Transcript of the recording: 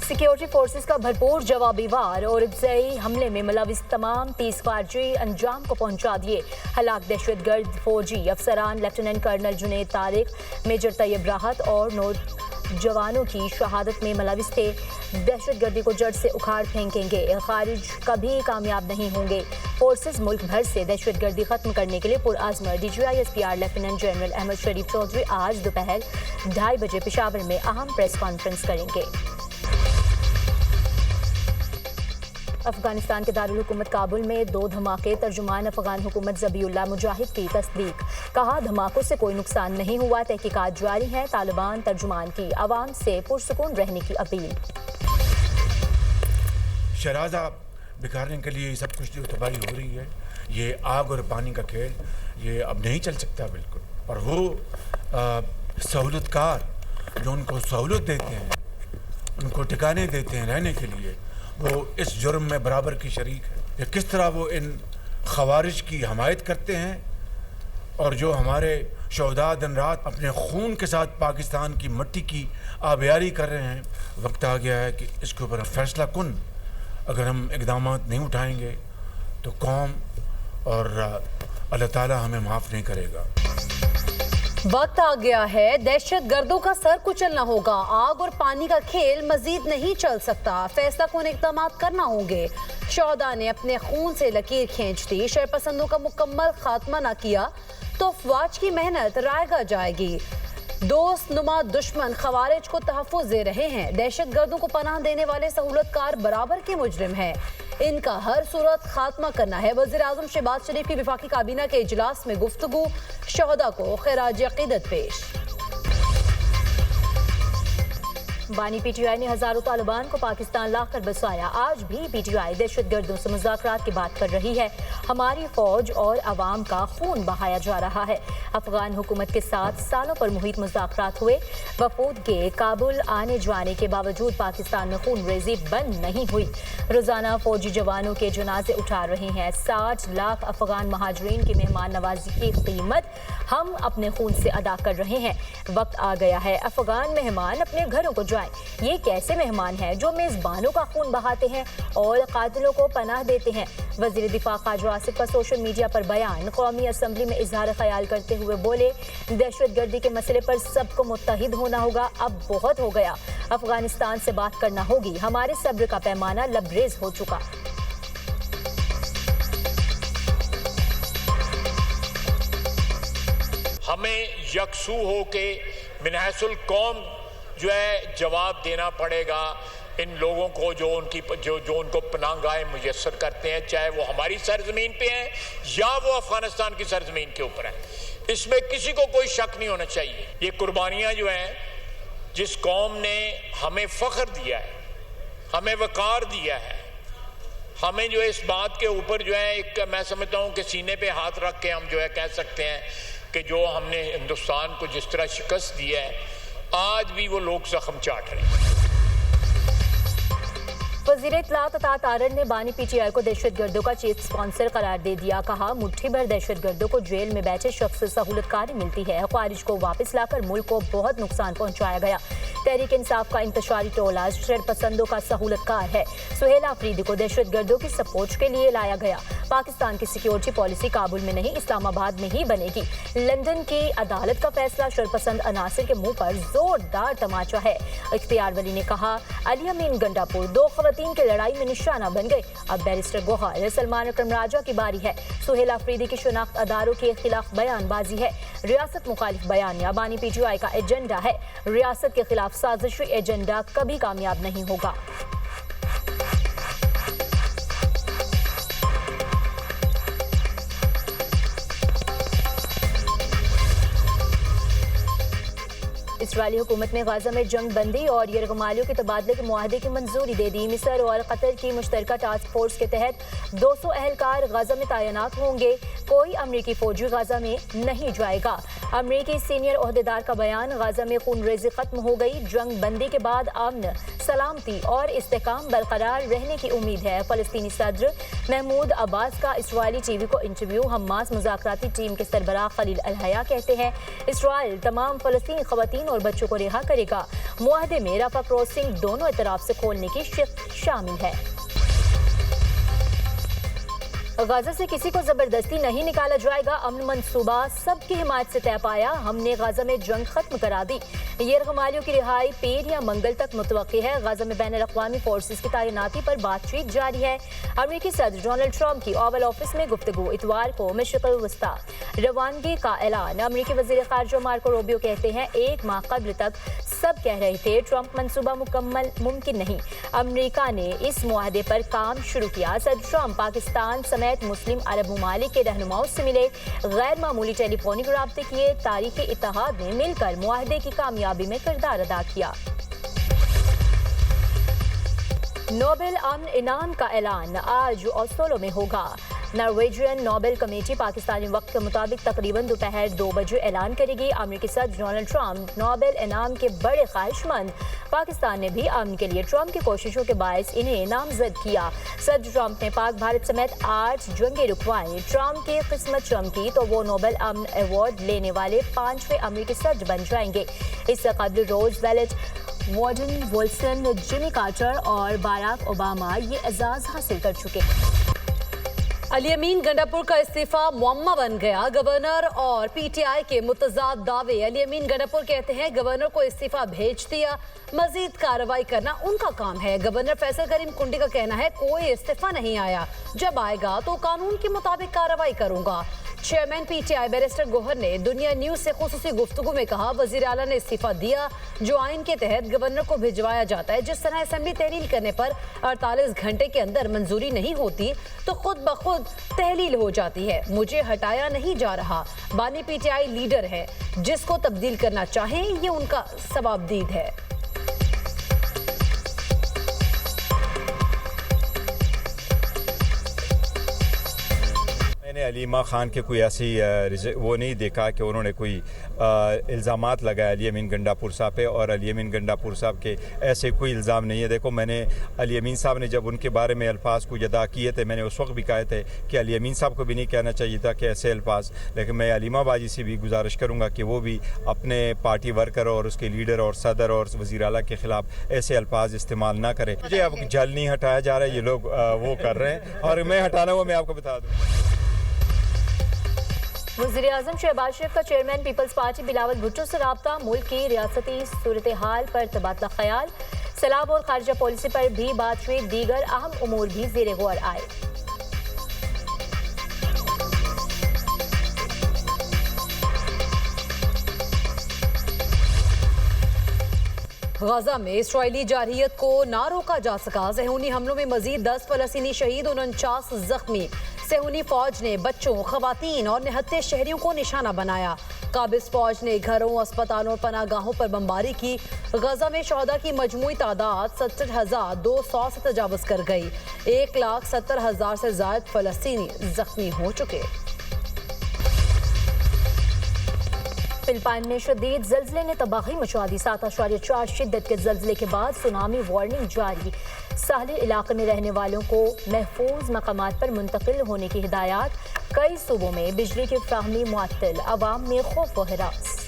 Security forces का भरपूर जवाबी वार और इब्तदाई हमले में मुलविस तमाम 30 खारजी अंजाम को पहुंचा दिए। हलाक दहशतगर्द फौजी अफसरान lieutenant colonel Junaid Tariq, major Tayyab Rahat और नौजवानों की शहादत में मुलविस थे। दहशतगर्दी को जड़ से उखाड़ फेंकेंगे, खारिज कभी कामयाब नहीं होंगे। फोर्सेस मुल्क भर से दहशतगर्दी खत्म करने के लिए पुरआज़म DGI SPR lieutenant general Ahmed Sharif Chaudhry आज दोपहर 2:30 बजे पेशावर में अहम प्रेस कॉन्फ्रेंस करेंगे। अफगानिस्तान के दारुल हुकूमत काबुल में 2 धमाके, तर्जुमान अफगान हुकूमत ज़बीउल्लाह मुजाहिद की तस्दीक। कहा धमाकों से कोई नुकसान नहीं हुआ, तहकीकात जारी हैं। तालिबान तर्जुमान की आवाम से पुरसुकून रहने की अपील। शराजा बिगाड़ने के लिए सब कुछ जो तबाही हो रही है, ये आग और पानी का खेल, ये अब नहीं चल सकता बिल्कुल। और वो सहूलतकार जो उनको सहूलत देते हैं, उनको ठिकाने देते हैं रहने के लिए, वो इस जुर्म में बराबर की शरीक है। या किस तरह वो इन खवारिज की हमायत करते हैं और जो हमारे शहदा दिन रात अपने खून के साथ पाकिस्तान की मिट्टी की आबियारी कर रहे हैं। वक्त आ गया है कि इसके ऊपर फैसला कुन अगर हम इक़दाम नहीं उठाएंगे तो कौम और अल्लाह ताला हमें माफ़ नहीं करेगा। वक्त आ गया है, दहशत गर्दों का सर कुचलना होगा। आग और पानी का खेल मजीद नहीं चल सकता, फैसला कौन इक़दाम करना होंगे। शहदा ने अपने खून से लकीर खींच दी, शरपसंदों का मुकम्मल खात्मा न किया तो अफवाज की मेहनत रायगा जाएगी। दोस्त नुमा दुश्मन खवारिज को तहफ़्फ़ुज़ दे रहे हैं। दहशत गर्दों को पनाह देने वाले सहूलतकार बराबर के मुजरिम हैं, इनका हर सूरत खात्मा करना है। वज़ीर आज़म शहबाज शरीफ की विफाकी काबीना के इजलास में गुफ्तगू, शहदा को खिराज अक़ीदत पेश। बानी PTI ने हजारों तालिबान को पाकिस्तान लाकर बसाया। आज भी PTI दहशतगर्दों से मुज़ाकरात की बात कर रही है। हमारी फौज और अवाम का खून बहाया जा रहा है। अफगान हुकूमत के साथ सालों पर मुहित मुज़ाकरात हुए। वफूद के काबुल आने जाने के बावजूद पाकिस्तान में खून रेजी बंद नहीं हुई। रोजाना फौजी जवानों के जनाजे उठा रहे हैं। 60 लाख अफगान महाजरीन की मेहमान नवाजी की कीमत हम अपने खून से अदा कर रहे हैं। वक्त आ गया है अफगान मेहमान अपने घरों को जाएं। ये कैसे मेहमान हैं जो मेजबानों का खून बहाते हैं और कातिलों को पनाह देते हैं। वजीर दिफा ख्वाजा आसिफ का सोशल मीडिया पर बयान, कौमी असम्बली में इजहार ख्याल करते हुए बोले, दहशतगर्दी के मसले पर सबको मुत्तहिद होना होगा। अब बहुत हो गया, अफगानिस्तान से बात करना होगी। हमारे सब्र का पैमाना लबरेज हो चुका। हमें यकसू हो के मिनहसुल कौम जो है जवाब देना पड़ेगा इन लोगों को जो उनको पनाहगाहें मुयस्सर करते हैं, चाहे वो हमारी सरजमीन पे हैं या वो अफगानिस्तान की सरजमीन के ऊपर हैं। इसमें किसी को कोई शक नहीं होना चाहिए। ये कुर्बानियां जो हैं, जिस कौम ने हमें फख्र दिया है, हमें वकार दिया है, हमें जो है इस बात के ऊपर जो है एक, मैं समझता हूँ कि सीने पे हाथ रख के हम जो है कह सकते हैं कि जो हमने हिंदुस्तान को जिस तरह शिकस्त दिया है, आज भी वो लोग जख्म चाट रहे हैं। वज़ीर इत्तलात अता तारड़ ने बानी PTI को दहशतगर्दों का चीफ स्पॉन्सर करार दे दिया। कहा मुट्ठी भर दहशतगर्दों को जेल में बैठे शख्स से सहूलतकारी मिलती है। ख्वारिज को वापस लाकर मुल्क को बहुत नुकसान पहुंचाया गया। तहरीक इंसाफ का इंतशारी टोला शरपसंदों का सहूलतकार है। सुहेल आफरीदी को दहशतगर्दों की सपोर्ट के लिए लाया गया। पाकिस्तान की सिक्योरिटी पॉलिसी काबुल में नहीं इस्लामाबाद में ही बनेगी। लंदन की अदालत का फैसला शरपसंद अनासिर के मुंह पर जोरदार तमाचा है। इख्तियार वली ने कहा अली अमीन गंडापुर 2 खवातीन की लड़ाई में निशाना बन गए। अब बैरिस्टर गोहार सलमान अकरम राजा की बारी है। सुहेल आफरीदी की शनाख्त अदारों के खिलाफ बयानबाजी है। रियासत मुखालिफ बयानिया बानी PTI का एजेंडा है। रियासत के खिलाफ साजिशी एजेंडा कभी कामयाब नहीं होगा। इसराइली हुकूमत ने गाजा में जंग बंदी और यरगमालियों के तबादले के मुआहदे की मंजूरी दे दी। मिस्र और कतर की मुश्तरका टास्क फोर्स के तहत 200 अहलकार गाजा में तैनात होंगे। कोई अमरीकी फौजी गाजा में नहीं जाएगा। अमरीकी सीनियर ओहदेदार का बयान, गाजा में खून रेजी खत्म हो गई। जंग बंदी के बाद अमन, सलामती और इस्तेकाम बरकरार रहने की उम्मीद है। फलस्तीनी सदर महमूद अब्बास का इसराइली टीवी को इंटरव्यू। हमास मुज़ाकराती टीम के सरबराह खलील अल हया कहते हैं इसराइल तमाम फलस्तीनी ख़वातीन और बच्चों को रिहा करेगा। मुआहदे में रफा क्रॉसिंग दोनों तरफ से खोलने की शर्त शामिल है। गाजा से किसी को जबरदस्ती नहीं निकाला जाएगा। अमन मंसूबा सबकी हिमायत से तय पाया। हमने गाजा में जंग खत्म करा दी। यरगमालियों की रिहाई पीर या मंगल तक मुतवक्की है। गाजा में बैन अल-अक़वामी फोर्सेस की तैनाती पर बातचीत जारी है। अमेरिकी सदर डोनाल्ड ट्रंप की ओवल ऑफिस में गुफ्तगू। इतवार को मशरिक़ुल वस्ता रवानगी का ऐलान। अमेरिकी वज़ीर ख़ारिजा मार्को रूबियो कहते हैं 1 माह कबल तक सब कह रहे थे ट्रंप मंसूबा मुकम्मल मुमकिन नहीं। अमेरिका ने इस मुआहदे पर काम शुरू किया। सदर ट्रंप पाकिस्तान समेत मुस्लिम अरब ममालिक के रहनुमाओं से मिले। गैर मामूली टेलीफोनिक राब्ते किए। तारीख़ इत्तेहाद ने मिलकर मुआहदे की कामयाबी में किरदार अदा किया। नोबेल अमन इनाम का ऐलान आज ओस्लो में होगा। नॉर्वेजियन नोबेल कमेटी पाकिस्तानी वक्त के मुताबिक तकरीबन दोपहर 2 बजे ऐलान करेगी। अमेरिकी सदर डोनाल्ड ट्रंप नोबेल इनाम के बड़े ख्वाहिशमंद। पाकिस्तान ने भी अमन के लिए ट्रंप की कोशिशों के बायस इन्हें नामजद किया। सदर ट्रंप ने पाक भारत समेत 8 जंगें रुकवाई। ट्रंप की किस्मत चमकी तो वो नोबेल अमन अवार्ड लेने वाले 5वें अमेरिकी सदर बन जाएंगे। इससे कबल रोजवेल्ट, वॉर्डन विल्सन, जिमी कार्टर और बाराक ओबामा ये एजाज हासिल कर चुके हैं। अली अमीन गंडापुर का इस्तीफा मुअम्मा बन गया। गवर्नर और पीटीआई के मुतजाद दावे। अली अमीन गंडापुर कहते हैं गवर्नर को इस्तीफा भेज दिया, मजीद कार्रवाई करना उनका काम है। गवर्नर फैसल करीम कुंडी का कहना है कोई इस्तीफा नहीं आया, जब आएगा तो कानून के मुताबिक कार्रवाई करूंगा। चेयरमैन पीटीआई बैरिस्टर गोहर ने दुनिया न्यूज से खुसूसी गुफ्तगू में कहा वजीर आला ने इस्तीफा दिया जो आइन के तहत गवर्नर को भिजवाया जाता है। जिस तरह असेंबली तहलील करने पर 48 घंटे के अंदर मंजूरी नहीं होती तो खुद ब खुद तहलील हो जाती है। मुझे हटाया नहीं जा रहा। बानी पीटीआई लीडर है, जिसको तब्दील करना चाहें ये उनका सवाबदीद है। मैंने अलीमा खान के कोई ऐसी वो नहीं देखा कि उन्होंने कोई इल्ज़ामात लगाए अली अमीन गंडापुर साहब पे, और अली अमीन गंडापुर साहब के ऐसे कोई इल्ज़ाम नहीं है। देखो, मैंने अली अमीन साहब ने जब उनके बारे में अल्फाज को अदा किए थे, मैंने उस वक्त भी कहे थे कि अली अमीन साहब को भी नहीं कहना चाहिए था कि ऐसे अल्फाज। लेकिन मैं अलीमा बाजी से भी गुजारिश करूँगा कि वो भी अपने पार्टी वर्कर और उसके लीडर और सदर और वज़ीर आला के ख़िलाफ़ ऐसे अल्फाज इस्तेमाल ना करें। मुझे अब जल नहीं हटाया जा रहा है, ये लोग वो कर रहे हैं और मैं हटाना हुआ मैं आपको बता दूँ। वज़ीर आज़म शहबाज शरीफ का चेयरमैन पीपल्स पार्टी बिलावल भुट्टो से राब्ता। मुल्क की रियासती सूरत हाल पर तबादला ख्याल। सैलाब और खारजा पॉलिसी पर भी बातचीत। दीगर अहम उमूर भी ज़ेर गौर आए। गाजा में इसराइली जारहियत को ना रोका जा सका। सेहूनी हमलों में मजीद 10 फलस्तीनी शहीद, 49 जख्मी। सेहूनी फौज ने बच्चों, खवातीन और निहत्ते शहरियों को निशाना बनाया। काबिज फौज ने घरों, अस्पतालों और पनागाहों पर बमबारी की। गाजा में शहदा की मजमूई तादाद 70,200 से तजावज़ कर गई। 1,70,000 से ज़ायद फलस्तीनी जख्मी हो चुके। फिलिपाइन में शदीद ज़ल्ज़ले ने तबाही मचा दी। 7.4 शिद्दत के ज़ल्ज़ले के बाद सुनामी वार्निंग जारी। साहिली इलाके में रहने वालों को महफूज मकामात पर मुंतकिल होने की हिदायत। कई सूबों में बिजली की फ्राहमी मुअत्तल। अवाम में खौफ व हिरास।